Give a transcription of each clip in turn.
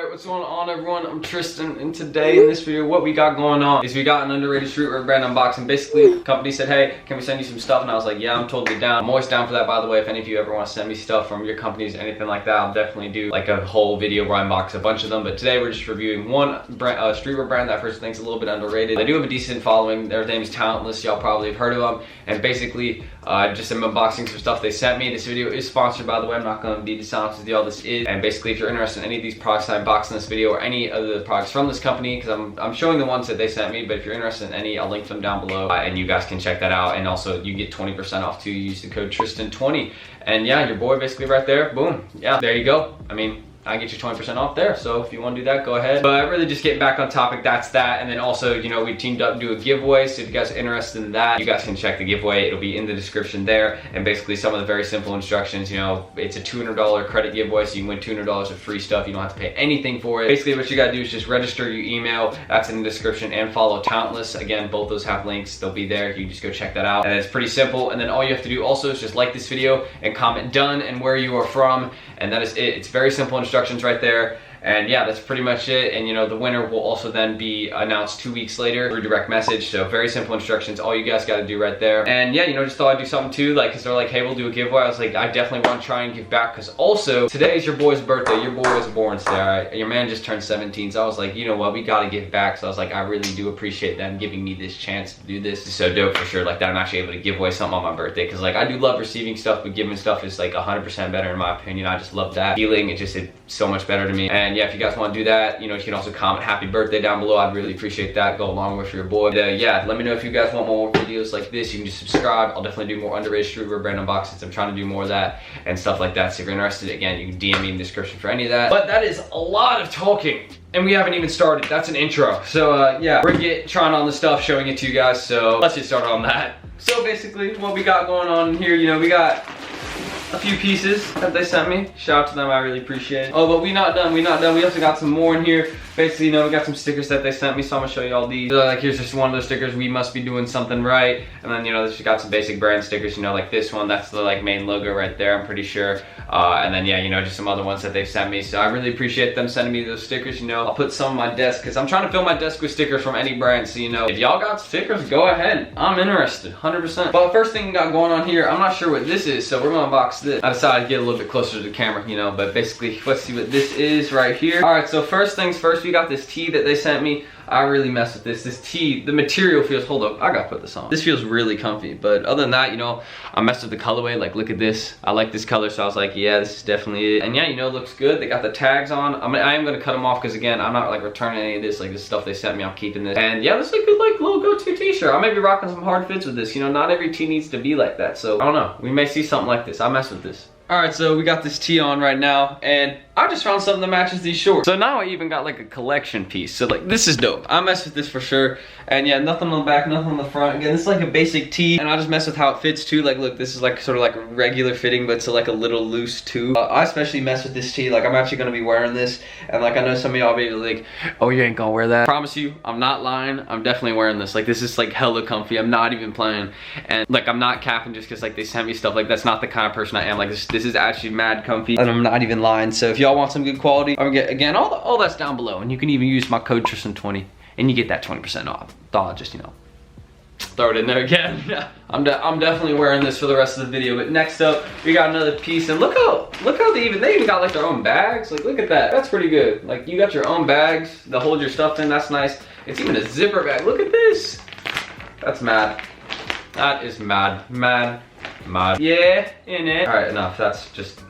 Alright, what's going on everyone? I'm Tristan, and today in this video what we got going on is we got an underrated streetwear brand unboxing. Basically, the company said, hey, can we send you some stuff? And I was like, yeah, I'm totally down. I'm always down for that, by the way. If any of you ever want to send me stuff from your companies, anything like that, I'll definitely do like a whole video where I unbox a bunch of them. But today we're just reviewing one brand, streetwear brand that I first think's a little bit underrated. They do have a decent following. Their name is Talentless. Y'all probably have heard of them. And basically, just am unboxing some stuff they sent me. This video is sponsored, by the way. I'm not going to be dishonest with y'all. This is. And basically, if you're interested in any of these products I unbox in this video or any of the products from this company, because I'm showing the ones that they sent me, but if you're interested in any, I'll link them down below and you guys can check that out. And also, you get 20% off too. Use the code Tristan20. And yeah, your boy basically right there. Boom. Yeah, there you go. I mean, I get you 20% off there, so if you want to do that, go ahead. But really just getting back on topic, that's that. And then also, you know, we teamed up to do a giveaway, so if you guys are interested in that, you guys can check the giveaway. It'll be in the description there. And basically some of the very simple instructions, you know, it's a $200 credit giveaway, so you can win $200 of free stuff. You don't have to pay anything for it. Basically what you gotta do is just register your email, that's in the description, and follow Talentless. Again, both those have links, they'll be there. You can just go check that out. And it's pretty simple. And then all you have to do also is just like this video and comment done and where you are from. And that is it. It's very simple instructions right there. And yeah, that's pretty much it. And you know, the winner will also then be announced 2 weeks later through direct message. So very simple instructions, all you guys got to do right there. And yeah, you know, just thought I'd do something too, like, cause they're like, hey, we'll do a giveaway. I was like, I definitely want to try and give back, cause also today is your boy's birthday. Your boy was born today, all right? Your man just turned 17. So I was like, you know what, we got to give back. So I was like, I really do appreciate them giving me this chance to do this. It's so dope for sure, like that I'm actually able to give away something on my birthday. Cause like I do love receiving stuff, but giving stuff is like 100% better in my opinion. I just love that feeling. It's so much better to me. And yeah, if you guys want to do that, you know, you can also comment happy birthday down below. I'd really appreciate that. Go a long way for your boy. Yeah, let me know if you guys want more videos like this. You can just subscribe. I'll definitely do more underrated streetwear brand unboxings. I'm trying to do more of that and stuff like that. So if you're interested, again, you can DM me in the description for any of that. But that is a lot of talking, and we haven't even started. That's an intro. So yeah, we're trying on the stuff, showing it to you guys. So let's get started on that. So basically, what we got going on here, you know, we got a few pieces that they sent me. Shout out to them, I really appreciate it. Oh, but we not done. We also got some more in here. Basically, you know, we got some stickers that they sent me, so I'm gonna show you all these. So, like, here's just one of those stickers, we must be doing something right. And then, you know, this got some basic brand stickers, you know, like this one, that's the like main logo right there, I'm pretty sure. And then, yeah, you know, just some other ones that they've sent me. So I really appreciate them sending me those stickers, you know. I'll put some on my desk, because I'm trying to fill my desk with stickers from any brand. So, you know, if y'all got stickers, go ahead. I'm interested, 100%. But first thing we got going on here, I'm not sure what this is, so we're gonna unbox this. I decided to get a little bit closer to the camera, you know, but basically, let's see what this is right here. All right, so first things first, we got this tee that they sent me. I really mess with this. This tee, the material feels, hold up, I gotta put this on. This feels really comfy, but other than that, you know, I messed with the colorway. Like, look at this. I like this color, so I was like, yeah, this is definitely it. And yeah, you know, it looks good. They got the tags on. I am gonna cut them off, because again, I'm not like returning any of this. Like, this stuff they sent me, I'm keeping this. And yeah, this is a good like little go-to t-shirt. I may be rocking some hard fits with this. You know, not every tee needs to be like that. So I don't know. We may see something like this. I mess with this. All right, so we got this tee on right now, and I just found something that matches these shorts. So now I even got like a collection piece. So like, this is dope. I mess with this for sure. And yeah, nothing on the back, nothing on the front. Again, this is like a basic tee, and I just mess with how it fits too. Like, look, this is like sort of like regular fitting, but it's like a little loose too. I especially mess with this tee. Like, I'm actually gonna be wearing this, and like, I know some of y'all be like, oh, you ain't gonna wear that. I promise you, I'm not lying. I'm definitely wearing this. Like, this is like hella comfy. I'm not even playing. And like, I'm not capping just because like they sent me stuff. Like, that's not the kind of person I am. Like, this is actually mad comfy, and I'm not even lying. So if y'all want some good quality, I'm gonna get, again, all that's down below, and you can even use my code Tristan20 and you get that 20% off. Thought I'd just, you know, throw it in there again. I'm definitely wearing this for the rest of the video. But next up, we got another piece, and look how they even got like their own bags. Like, look at that. That's pretty good. Like, you got your own bags to hold your stuff in. That's nice. It's even a zipper bag. Look at this. That's mad. That is mad. Yeah, in it. All right, enough. That's just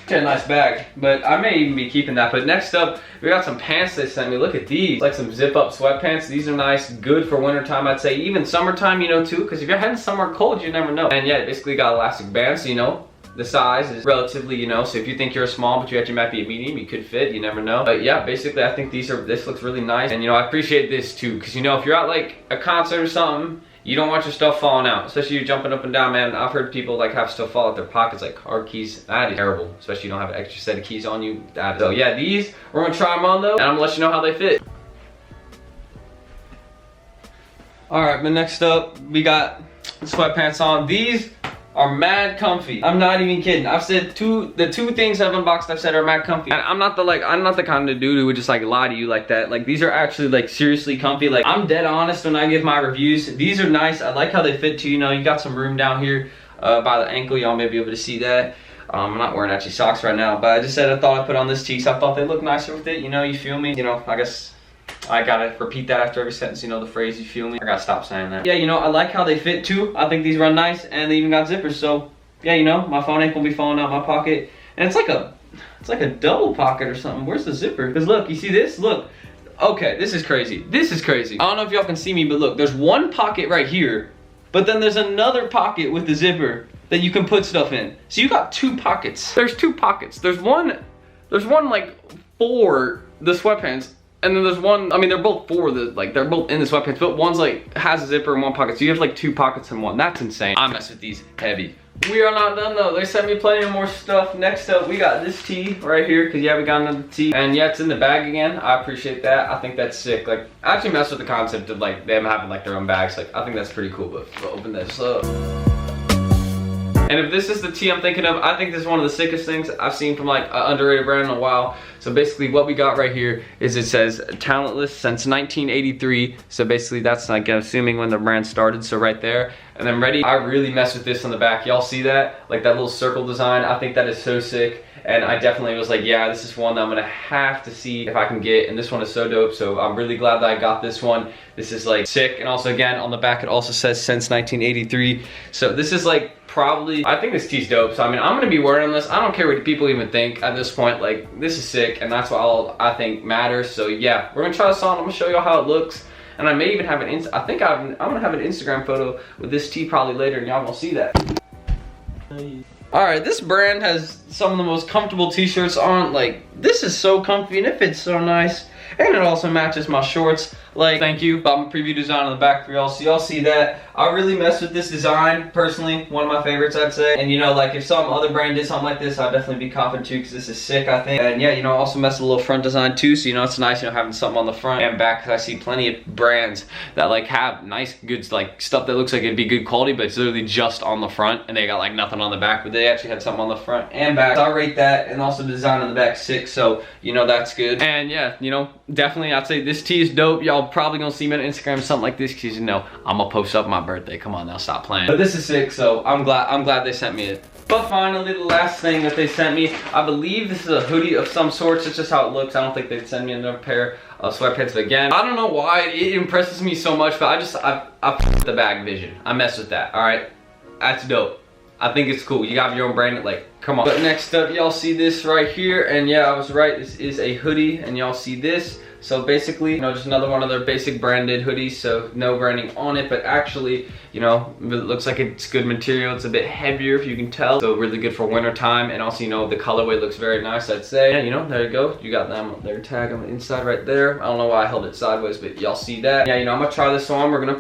a nice bag, but I may even be keeping that. But next up, we got some pants they sent me. Look at these, like some zip up sweatpants. These are nice, good for wintertime, I'd say, even summertime, you know, too, because if you're heading somewhere cold, you never know. And yeah, it basically got elastic bands, so you know, the size is relatively, you know, so if you think you're a small but you actually might be a medium, you could fit, you never know. But yeah, basically I think this looks really nice. And you know, I appreciate this too, because you know, if you're at like a concert or something, you don't want your stuff falling out, especially you jumping up and down, man. I've heard people like have stuff fall out their pockets, like car keys. That is terrible, especially you don't have an extra set of keys on you. So yeah, these, we're gonna try them on though, and I'm gonna let you know how they fit. All right, but next up, we got the sweatpants on. These are mad comfy. I'm not even kidding. I've said the two things I've unboxed I've said are mad comfy. And I'm not the kind of dude who would just like lie to you like that. Like these are actually like seriously comfy. Like I'm dead honest when I give my reviews. These are nice. I like how they fit too. You know, you got some room down here by the ankle. Y'all may be able to see that. I'm not wearing actually socks right now, but I just said I thought I'd put on this tee, so I thought they look nicer with it. You know, you feel me? You know, I guess I gotta repeat that after every sentence, you know, the phrase, you feel me? I gotta stop saying that. Yeah, you know, I like how they fit too. I think these run nice, and they even got zippers, so yeah, you know, my phone ain't gonna be falling out my pocket. And it's like a double pocket or something. Where's the zipper? Because look, you see this? Look. Okay, this is crazy. This is crazy. I don't know if y'all can see me, but look, there's one pocket right here, but then there's another pocket with the zipper that you can put stuff in. So you got two pockets. There's two pockets. There's one like for the sweatpants, and then there's one, I mean, they're both for the, like, they're both in the sweatpants, but one's like, has a zipper in one pocket. So you have like two pockets in one. That's insane. I mess with these heavy. We are not done though. They sent me plenty of more stuff. Next up, we got this tee right here, because yeah, we got another tee. And yeah, it's in the bag again. I appreciate that. I think that's sick. Like, I actually mess with the concept of like them having like their own bags. Like, I think that's pretty cool, but we'll open this up. And if this is the tee I'm thinking of, I think this is one of the sickest things I've seen from like an underrated brand in a while. So basically what we got right here is it says Talentless since 1983. So basically that's like assuming when the brand started, so right there. And then ready, I really mess with this on the back. Y'all see that? Like that little circle design, I think that is so sick. And I definitely was like, yeah, this is one that I'm gonna have to see if I can get, and this one is so dope, so I'm really glad that I got this one. This is like sick, and also again, on the back it also says since 1983. So this is like probably, I think this tee's dope, so I mean, I'm gonna be wearing this. I don't care what people even think at this point, like, this is sick, and that's what all I think matters. So yeah, we're gonna try this on, I'm gonna show y'all how it looks. And I may even have I'm gonna have an Instagram photo with this tee probably later, and y'all gonna see that. Alright, this brand has some of the most comfortable t-shirts on. Like, this is so comfy and it fits so nice. And it also matches my shorts. Like, thank you. Bought my preview design on the back for y'all, so y'all see that. I really mess with this design, personally. One of my favorites, I'd say. And you know, like, if some other brand did something like this, I'd definitely be confident too, because this is sick, I think. And yeah, you know, also mess with a little front design too, so you know, it's nice, you know, having something on the front and back, because I see plenty of brands that like have nice, good, like, stuff that looks like it'd be good quality, but it's literally just on the front, and they got like nothing on the back, but they actually had something on the front and back. So I rate that, and also the design on the back sick, so you know, that's good. And yeah, you know, definitely I'd say this tee is dope. Y'all probably gonna see me on Instagram or something like this, because you know I'm gonna post up my birthday. Come on now, stop playing. But this is sick, so I'm glad they sent me it. But finally, the last thing that they sent me, I believe this is a hoodie of some sorts. It's just how it looks. I don't think they'd send me another pair of sweatpants. But again, I don't know why it impresses me so much, but I f the bag vision. I mess with that. All right, that's dope. I think it's cool. You got your own brand, like, come on. But next up, y'all see this right here, and yeah, I was right. This is a hoodie, and y'all see this. So basically, you know, just another one of their basic branded hoodies, so no branding on it, but actually, you know, it looks like it's good material. It's a bit heavier, if you can tell, so really good for winter time. And also, you know, the colorway looks very nice, I'd say. Yeah, you know, there you go. You got them, their tag on the inside right there. I don't know why I held it sideways, but y'all see that. Yeah, you know, I'm gonna try this on. I'm gonna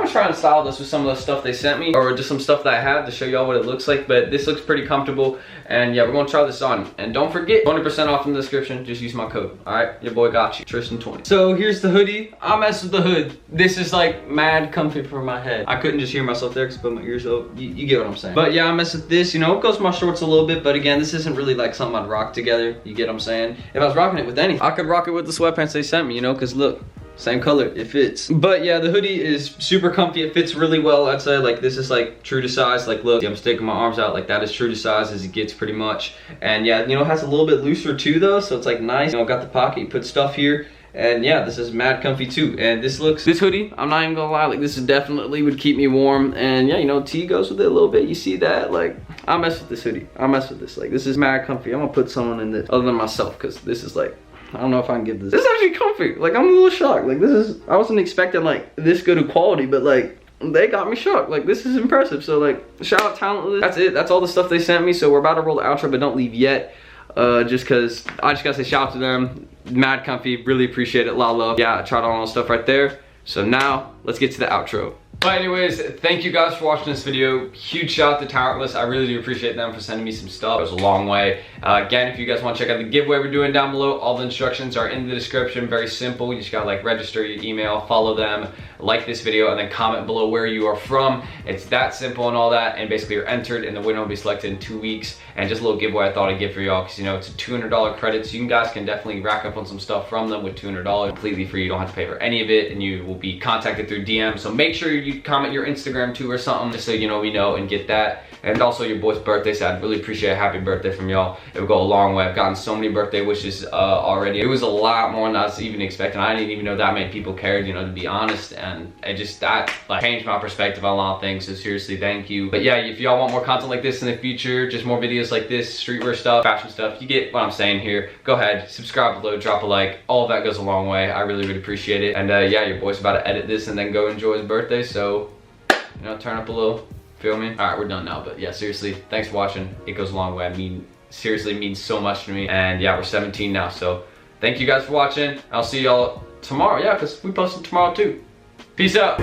try and style this with some of the stuff they sent me, or just some stuff that I have to show y'all what it looks like. But this looks pretty comfortable, and yeah, we're gonna try this on. And don't forget, 20% off in the description. Just use my code. All right, your boy got you, Tristan 20. So here's the hoodie. I mess with the hood. This is like mad comfy for my head. I couldn't just hear myself there because I put my ears up. You get what I'm saying. But yeah, I mess with this. You know, it goes with my shorts a little bit, but again, this isn't really like something I'd rock together. You get what I'm saying? If I was rocking it with anything, I could rock it with the sweatpants they sent me, you know, because look, same color, it fits. But yeah, the hoodie is super comfy. It fits really well, I'd say. Like, this is like true to size. Like, look, I'm sticking my arms out. Like, that is true to size as it gets pretty much. And yeah, you know, it has a little bit looser too though, so it's like nice. You know, got the pocket, you put stuff here. And yeah, this is mad comfy too. And this hoodie, I'm not even gonna lie, like, this is definitely would keep me warm. And yeah, you know, tee goes with it a little bit. You see that? Like, I mess with this hoodie. I mess with this. Like, this is mad comfy. I'm gonna put someone in this other than myself, because this is like, I don't know if I can give this. This is actually comfy. Like, I'm a little shocked. Like, this is, I wasn't expecting like this good of quality, but like, they got me shocked. Like, this is impressive. So like, shout out Talentless. That's it. That's all the stuff they sent me. So we're about to roll the outro, but don't leave yet. Just cause I just gotta say shout out to them. Mad comfy, really appreciate it, lot of love. Yeah, I tried on all the stuff right there. So now let's get to the outro. But anyways, thank you guys for watching this video. Huge shout out to Talentless. I really do appreciate them for sending me some stuff. It was a long way. Again, if you guys want to check out the giveaway we're doing down below, all the instructions are in the description. Very simple. You just gotta like register your email, follow them, like this video, and then comment below where you are from. It's that simple and all that. And basically you're entered and the winner will be selected in 2 weeks. And just a little giveaway I thought I'd give for y'all, because you know, it's a $200 credit. So you guys can definitely rack up on some stuff from them with $200 completely free. You don't have to pay for any of it, and you will be contacted through DM. So make sure you comment your Instagram too or something, just so you know we know and get that. And also your boy's birthday, so I'd really appreciate a happy birthday from y'all. It would go a long way. I've gotten so many birthday wishes already. It was a lot more than I was even expecting. I didn't even know that many people cared, you know, to be honest. And it just, that like changed my perspective on a lot of things. So seriously, thank you. But yeah, if y'all want more content like this in the future, just more videos like this, streetwear stuff, fashion stuff, you get what I'm saying here. Go ahead, subscribe below, drop a like. All of that goes a long way. I really, really appreciate it. And yeah, your boy's about to edit this and then go enjoy his birthday. So, you know, turn up a little. Feel me? All right, we're done now. But yeah, seriously, thanks for watching. It goes a long way. I mean, seriously, it means so much to me. And yeah, we're 17 now. So thank you guys for watching. I'll see y'all tomorrow. Yeah, because we posted tomorrow too. Peace out.